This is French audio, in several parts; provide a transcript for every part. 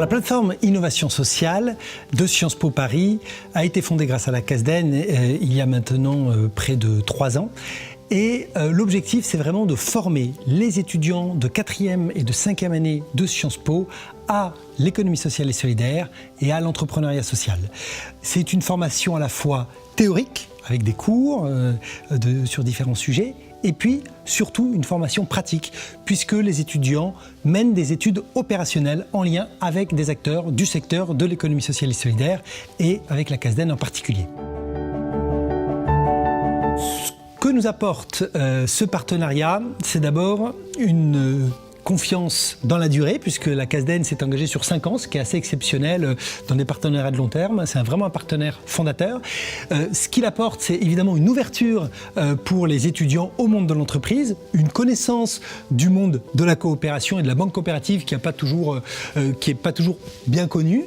La plateforme Innovation Sociale de Sciences Po Paris a été fondée grâce à la CASDEN il y a maintenant près de 3 ans. Et l'objectif, c'est vraiment de former les étudiants de 4e et de 5e année de Sciences Po à l'économie sociale et solidaire et à l'entrepreneuriat social. C'est une formation à la fois théorique, avec des cours sur différents sujets, et puis surtout une formation pratique, puisque les étudiants mènent des études opérationnelles en lien avec des acteurs du secteur de l'économie sociale et solidaire et avec la CASDEN en particulier. Ce que nous apporte ce partenariat, c'est d'abord une confiance dans la durée, puisque la CASDEN s'est engagée sur 5 ans, ce qui est assez exceptionnel dans des partenariats de long terme. C'est vraiment un partenaire fondateur. Ce qu'il apporte, c'est évidemment une ouverture pour les étudiants au monde de l'entreprise, une connaissance du monde de la coopération et de la banque coopérative qui n'est pas toujours bien connue.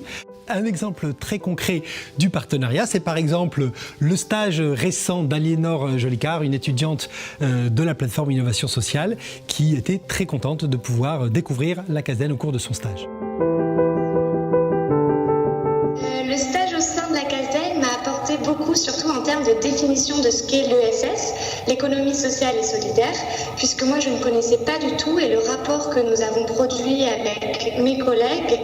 Un exemple très concret du partenariat, c'est par exemple le stage récent d'Aliénor Jolicoeur, une étudiante de la plateforme Innovation Sociale, qui était très contente de pouvoir découvrir la CASDEN au cours de son stage. Le stage au sein de la CASDEN m'a apporté beaucoup, surtout en termes de définition de ce qu'est l'ESS, l'économie sociale et solidaire, puisque moi je ne connaissais pas du tout, et le rapport que nous avons produit avec mes collègues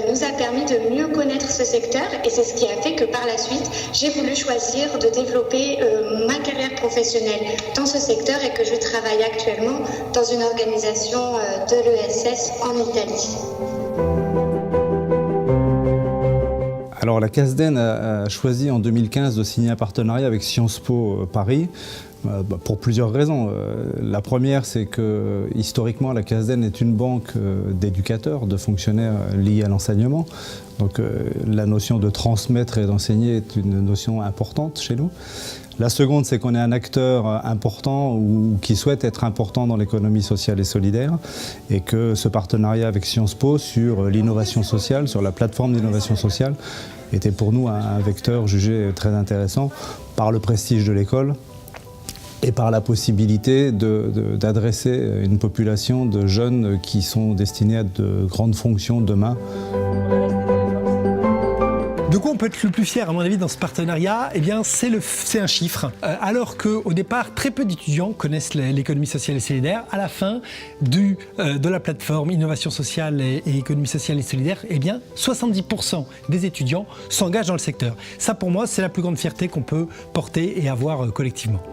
nous a permis de mieux connaître ce secteur, et c'est ce qui a fait que par la suite j'ai voulu choisir de développer ma carrière professionnelle dans ce secteur et que je travaille actuellement dans une organisation de l'ESS en Italie. Alors la CASDEN a choisi en 2015 de signer un partenariat avec Sciences Po Paris pour plusieurs raisons. La première, c'est que historiquement la CASDEN est une banque d'éducateurs, de fonctionnaires liés à l'enseignement. Donc la notion de transmettre et d'enseigner est une notion importante chez nous. La seconde, c'est qu'on est un acteur important ou qui souhaite être important dans l'économie sociale et solidaire, et que ce partenariat avec Sciences Po sur l'innovation sociale, sur la plateforme d'innovation sociale, était pour nous un vecteur jugé très intéressant par le prestige de l'école et par la possibilité d'adresser une population de jeunes qui sont destinés à de grandes fonctions demain. De quoi on peut être le plus fier, à mon avis, dans ce partenariat? Eh bien, c'est un chiffre. Alors qu'au départ, très peu d'étudiants connaissent l'économie sociale et solidaire, à la fin de la plateforme Innovation Sociale et Économie Sociale et Solidaire, eh bien, 70% des étudiants s'engagent dans le secteur. Ça, pour moi, c'est la plus grande fierté qu'on peut porter et avoir collectivement.